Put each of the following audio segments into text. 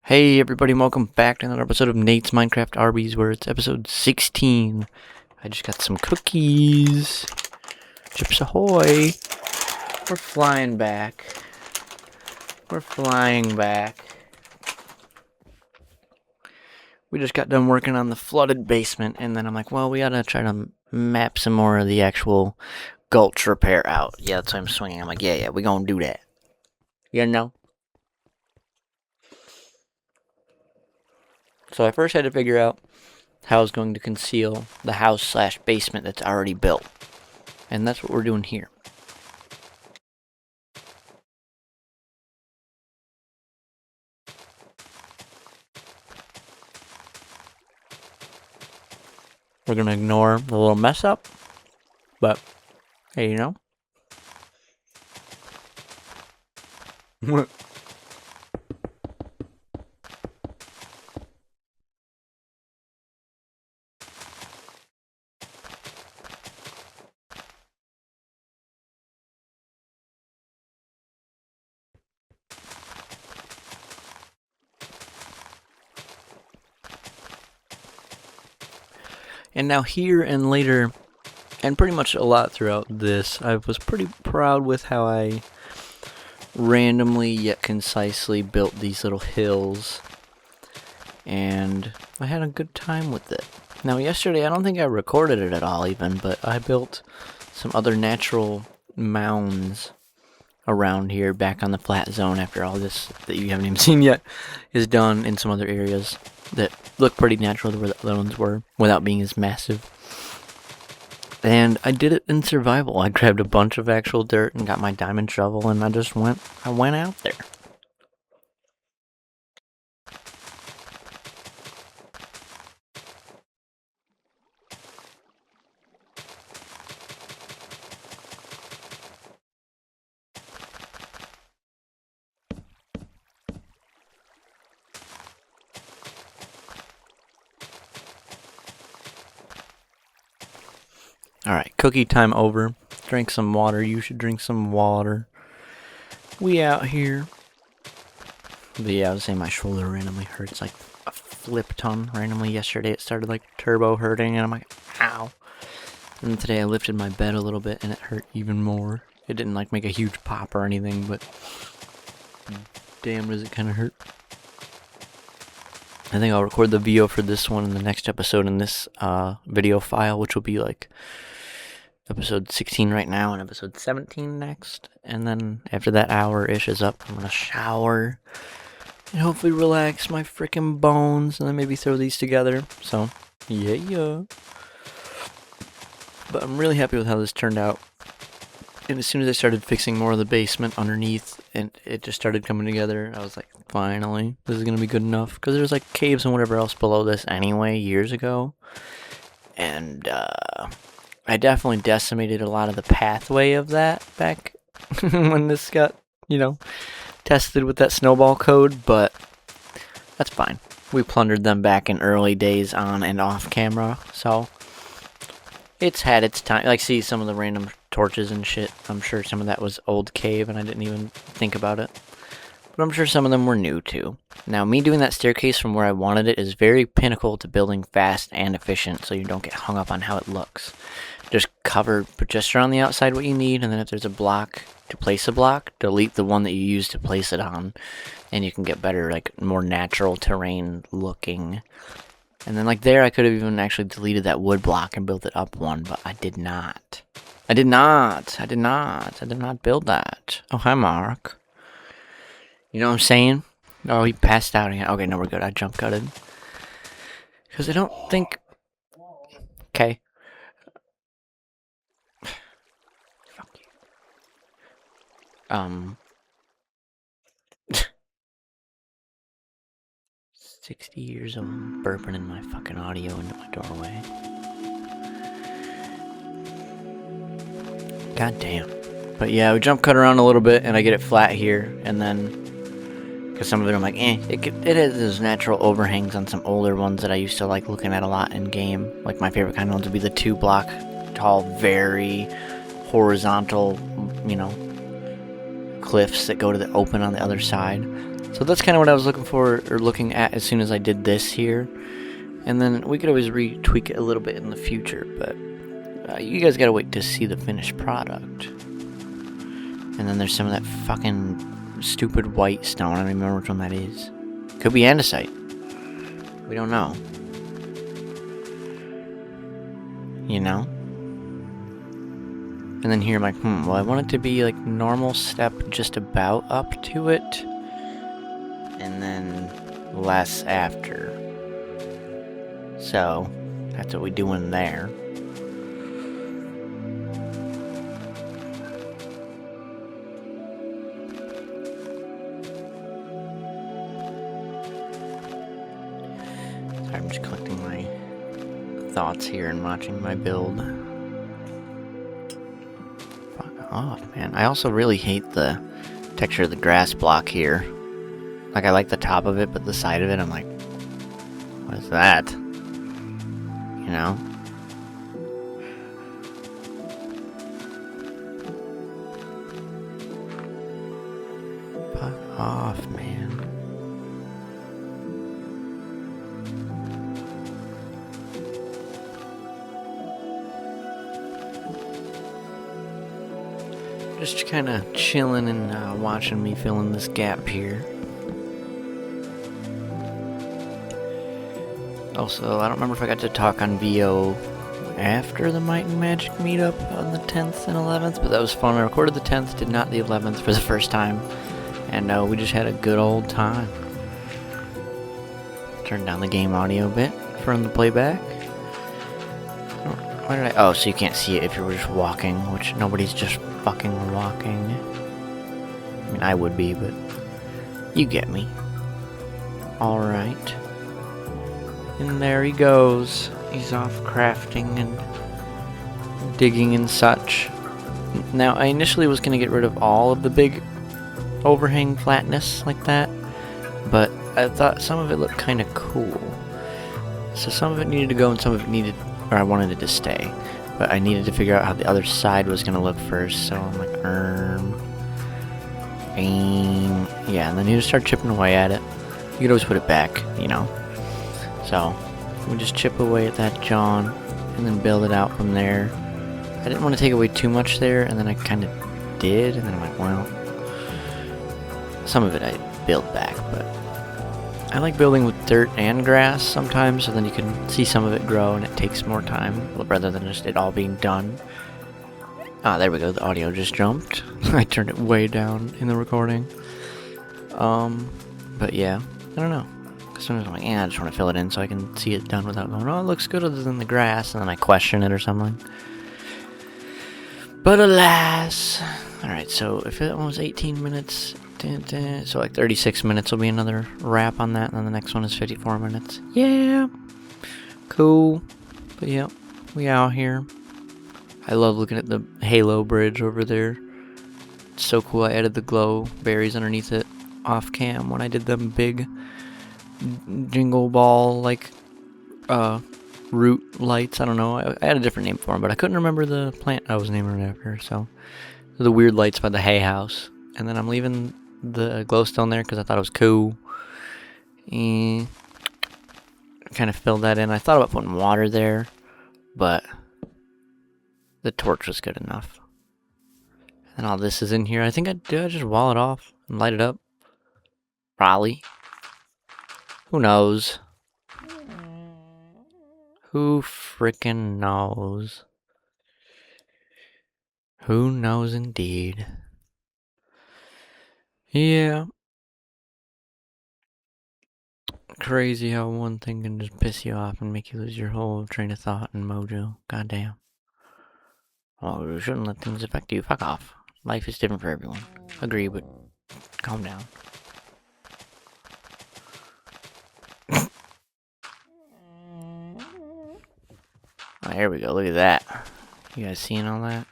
Hey everybody, and welcome back to another episode of Nate's Minecraft Arbys, where it's episode 16. I just got some cookies. Chips ahoy. We're flying back. We're flying back. We just got done working on the flooded basement, and then I'm like, well, we gotta try to map some more of the actual gulch repair out. Yeah, that's why I'm swinging. I'm like, yeah, we gonna do that. You know? So I first had to figure out how I was going to conceal the house slash basement that's already built. And that's what we're doing here. We're gonna ignore the little mess up, but hey, you know. And now here and later, and pretty much a lot throughout this, I was pretty proud with how I randomly yet concisely built these little hills. And I had a good time with it. Now yesterday, I don't think I recorded it at all even, but I built some other natural mounds around here back on the flat zone after all this that you haven't even seen yet is done in some other areas that look pretty natural to where the other ones were without being as massive. And I did it in survival. I grabbed a bunch of actual dirt and got my diamond shovel and I went out there. Alright, cookie time over. Drink some water. You should drink some water. We out here. But yeah, I was saying my shoulder randomly hurts like a flip ton. Randomly yesterday it started like turbo hurting and I'm like, ow. And today I lifted my bed a little bit and it hurt even more. It didn't like make a huge pop or anything, but damn does it kind of hurt. I think I'll record the video for this one in the next episode in this video file, which will be like episode 16 right now and episode 17 next. And then after that hour-ish is up, I'm gonna shower and hopefully relax my freaking bones and then maybe throw these together. So, yeah. But I'm really happy with how this turned out. And as soon as I started fixing more of the basement underneath and it just started coming together, I was like, finally, this is gonna be good enough. Because there's like caves and whatever else below this anyway, years ago. And, I definitely decimated a lot of the pathway of that back when this got, tested with that snowball code, but that's fine. We plundered them back in early days on and off camera, so it's had its time. Like, see some of the random torches and shit. I'm sure some of that was old cave and I didn't even think about it. But I'm sure some of them were new too. Now, me doing that staircase from where I wanted it is very pinnacle to building fast and efficient so you don't get hung up on how it looks. Just cover just around the outside what you need, and then if there's a block to place a block, delete the one that you used to place it on, and you can get better, like, more natural terrain looking. And then, like, there I could have even actually deleted that wood block and built it up one, but I did not. I did not build that. Oh, hi, Mark. You know what I'm saying? Oh, he passed out again. Okay, no, we're good. I jump gutted. Because I don't think... Okay. 60 years of burping in my fucking audio into my doorway. God damn. But yeah, we jump cut around a little bit and I get it flat here, and then, because some of it I'm like, it has those natural overhangs on some older ones that I used to like looking at a lot in game. Like my favorite kind of ones would be the 2-block tall, very horizontal, cliffs that go to the open on the other side. So that's kind of what I was looking for, or looking at as soon as I did this here. And then we could always retweak it a little bit in the future, but you guys gotta wait to see the finished product. And then there's some of that fucking stupid white stone. I don't even remember which one that is. Could be andesite. We don't know. You know? And then here I'm like, well, I want it to be like normal step just about up to it. And then less after. So, that's what we do in there. Sorry, I'm just collecting my thoughts here and watching my build. Fuck off, man. I also really hate the texture of the grass block here. Like, I like the top of it, but the side of it, I'm like, what is that? You know? Fuck off, man. Just kind of chilling and watching me fill in this gap here. Also, I don't remember if I got to talk on VO after the Might and Magic meetup on the 10th and 11th, but that was fun. I recorded the 10th, did not the 11th for the first time, and we just had a good old time. Turned down the game audio a bit from the playback. Why did I? Oh, so you can't see it if you're just walking, which nobody's just fucking walking. I mean, I would be, but you get me. Alright. And there he goes. He's off crafting and digging and such. Now, I initially was going to get rid of all of the big overhang flatness like that, but I thought some of it looked kind of cool. So some of it needed to go and some of it needed, or I wanted it to stay. But I needed to figure out how the other side was going to look first, so I'm like, aim. Yeah, and then you just start chipping away at it. You could always put it back, you know. So, we just chip away at that John, and then build it out from there. I didn't want to take away too much there, and then I kind of did, and then I'm like, well, some of it I build back, but I like building with dirt and grass sometimes, so then you can see some of it grow, and it takes more time, rather than just it all being done. Ah, there we go, the audio just jumped. I turned it way down in the recording. But yeah, I don't know. Sometimes I'm like, I just want to fill it in so I can see it done without going, oh, it looks good other than the grass, and then I question it or something. But alas. Alright, so if it was 18 minutes, so like 36 minutes will be another wrap on that, and then the next one is 54 minutes. Yeah. Cool. But yeah, we out here. I love looking at the Halo bridge over there. It's so cool. I added the glow berries underneath it off cam when I did them big jingle ball like root lights. I don't know, I had a different name for them, but I couldn't remember the plant I was naming it after. So the weird lights by the hay house, and then I'm leaving the glowstone there because I thought it was cool, and kind of filled that in. I thought about putting water there, but the torch was good enough. And all this is in here. I think I just wall it off and light it up, probably. Who knows? Who frickin' knows? Who knows indeed? Yeah. Crazy how one thing can just piss you off and make you lose your whole train of thought and mojo. Goddamn. Well, you shouldn't let things affect you. Fuck off. Life is different for everyone. Agree, but calm down. Oh, here we go. Look at that. You guys seeing all that?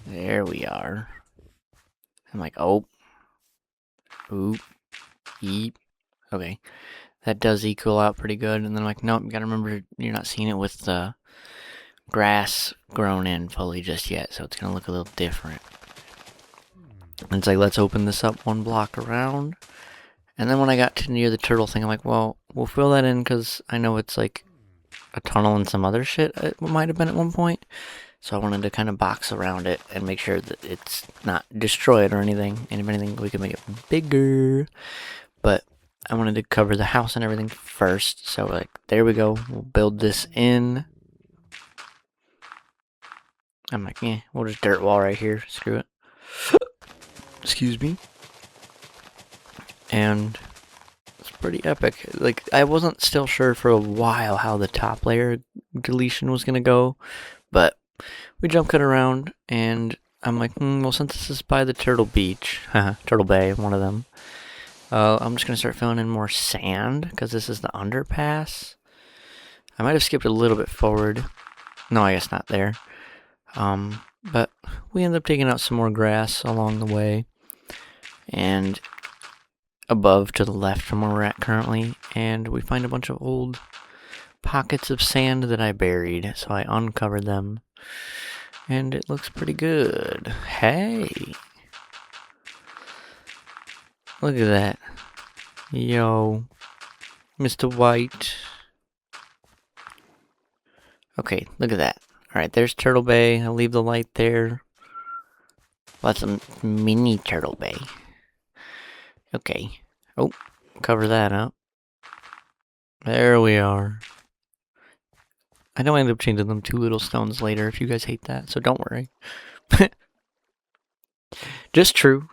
There we are. I'm like, oh. Oop. Eep. Okay. That does equal out pretty good. And then I'm like, nope, you gotta remember you're not seeing it with the grass grown in fully just yet. So it's gonna look a little different. And it's like, let's open this up 1 block around. And then when I got to near the turtle thing, I'm like, well, we'll fill that in because I know it's like a tunnel and some other shit it might have been at one point. So I wanted to kind of box around it and make sure that it's not destroyed or anything. And if anything, we can make it bigger. But I wanted to cover the house and everything first. So like, there we go. We'll build this in. I'm like, we'll just dirt wall right here. Screw it. Excuse me. And it's pretty epic. Like, I wasn't still sure for a while how the top layer deletion was going to go. But we jump cut around, and I'm like, well, since this is by the Turtle Beach, Turtle Bay, one of them, I'm just going to start filling in more sand, because this is the underpass. I might have skipped a little bit forward. No, I guess not there. But we end up taking out some more grass along the way, and above to the left from where we're at currently, and we find a bunch of old pockets of sand that I buried, so I uncovered them, and it looks pretty good. Hey! Look at that. Yo. Mr. White. Okay, look at that. Alright, there's Turtle Bay. I'll leave the light there. Well, that's a mini Turtle Bay. Okay. Oh, cover that up. There we are. I know I ended up changing them 2 little stones later if you guys hate that, so don't worry. Just true.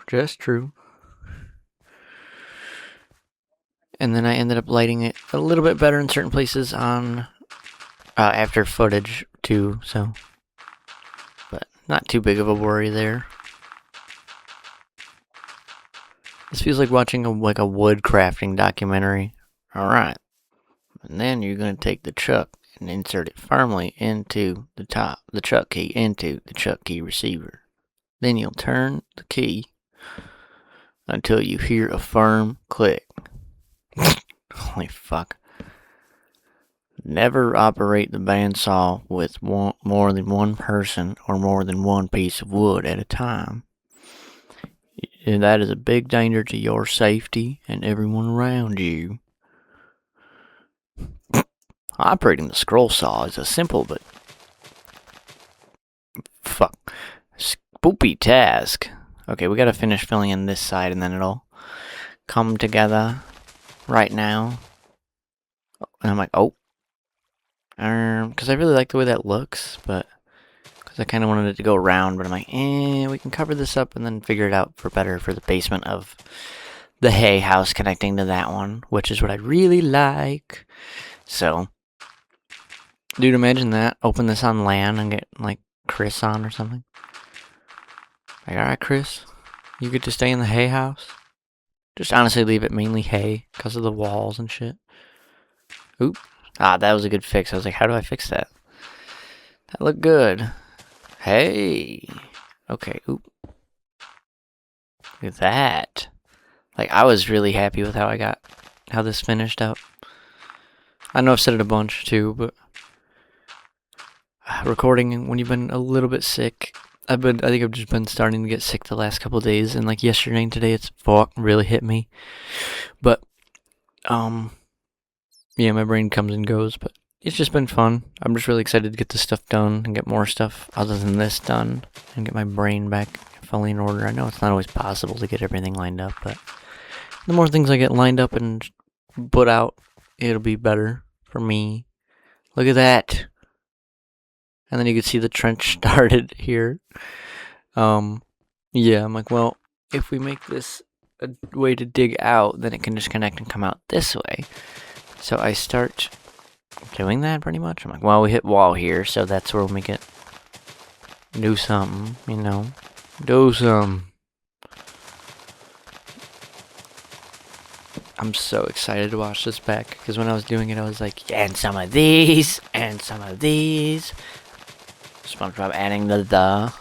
And then I ended up lighting it a little bit better in certain places on after footage too, so. But not too big of a worry there. This feels like watching a wood crafting documentary. Alright. And then you're going to take the chuck and insert it firmly into the chuck key into the chuck key receiver. Then you'll turn the key until you hear a firm click. Holy fuck. Never operate the bandsaw with more than one person or more than one piece of wood at a time. And that is a big danger to your safety and everyone around you. Operating the scroll saw is a simple but spoopy task. Okay, we gotta finish filling in this side and then it'll come together right now. And I'm like, because I really like the way that looks, but because I kind of wanted it to go around, but I'm like, we can cover this up and then figure it out for the basement of the hay house connecting to that one, which is what I really like. So, dude, imagine that. Open this on LAN and get, like, Chris on or something. Like, alright, Chris, you get to stay in the hay house? Just honestly leave it mainly hay because of the walls and shit. Oop. That was a good fix. I was like, how do I fix that? That looked good. Hey. Okay, oop. Look at that. Like, I was really happy with how this finished up. I know I've said it a bunch too, but recording when you've been a little bit sick. I think I've just been starting to get sick the last couple of days, and like yesterday and today, it's really hit me. But, yeah, my brain comes and goes, but it's just been fun. I'm just really excited to get this stuff done and get more stuff other than this done and get my brain back fully in order. I know it's not always possible to get everything lined up, but the more things I get lined up and put out, it'll be better for me. Look at that. And then you can see the trench started here. Yeah, I'm like, well, if we make this a way to dig out, then it can just connect and come out this way. So I start doing that pretty much. I'm like, well, we hit wall here, so that's where we can do something, do some. I'm so excited to watch this back, because when I was doing it, I was like, yeah, and some of these, and some of these. SpongeBob adding the.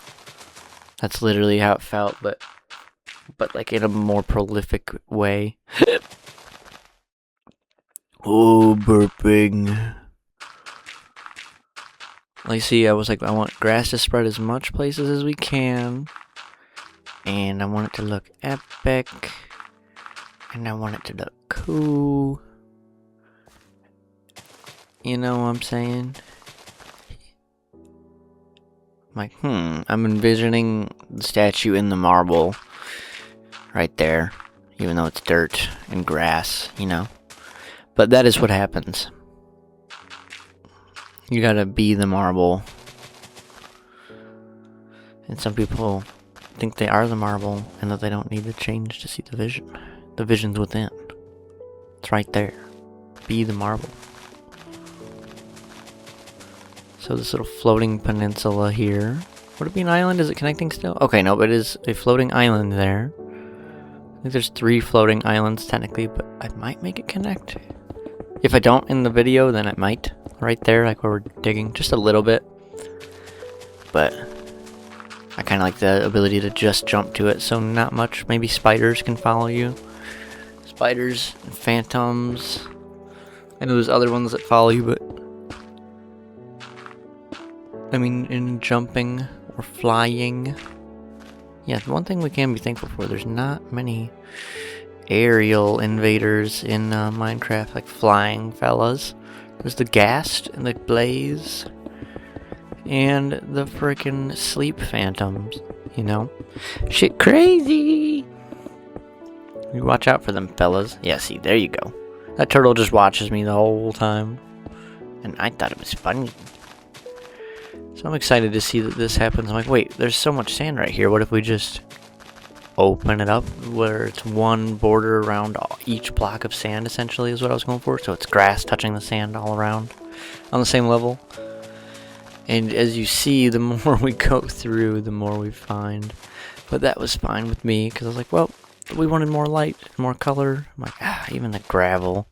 That's literally how it felt, but like in a more prolific way. Oh, burping. Like, see, I was like, I want grass to spread as much places as we can. and I want it to look epic, and I want it to look cool. You know what I'm saying? I'm like, I'm envisioning the statue in the marble right there, even though it's dirt and grass, you know. But that is what happens. You gotta be the marble. And some people think they are the marble and that they don't need to change to see the vision. The vision's within. It's right there. Be the marble. So this little floating peninsula here. Would it be an island? Is it connecting still? Okay, no, but it is a floating island there. I think there's 3 floating islands technically, but I might make it connect. If I don't in the video, then it might. Right there, like where we're digging. Just a little bit. But I kind of like the ability to just jump to it, so not much. Maybe spiders can follow you. Spiders and phantoms. I know there's other ones that follow you, but I mean, in jumping or flying. Yeah, one thing we can be thankful for, there's not many aerial invaders in Minecraft, like flying fellas. There's the Ghast and the Blaze and the frickin' sleep phantoms, you know? Shit crazy! You watch out for them fellas. Yeah, see, there you go. That turtle just watches me the whole time. And I thought it was funny. So I'm excited to see that this happens. I'm like, wait, there's so much sand right here. What if we just open it up where it's one border around each block of sand, essentially, is what I was going for. So it's grass touching the sand all around on the same level. And as you see, the more we go through, the more we find. But that was fine with me, because I was like, well, we wanted more light, more color. I'm like, even the gravel.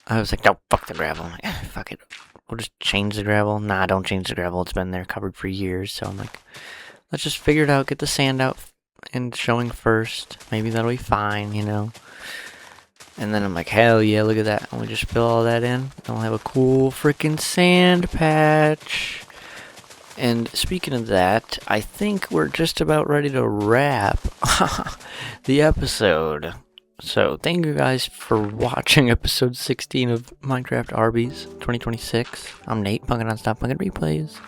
I was like, no, fuck the gravel. I'm like, fuck it. We'll just change the gravel. Nah, don't change the gravel. It's been there covered for years. So I'm like, let's just figure it out. Get the sand out and showing first. Maybe that'll be fine, you know. And then I'm like, hell yeah, look at that. And we just fill all that in. And we'll have a cool freaking sand patch. And speaking of that, I think we're just about ready to wrap the episode. So, thank you guys for watching episode 16 of Minecraft Arbys 2026. I'm Nate, Punkinnonstop, Punkin' Replays.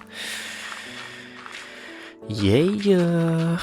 Yeah.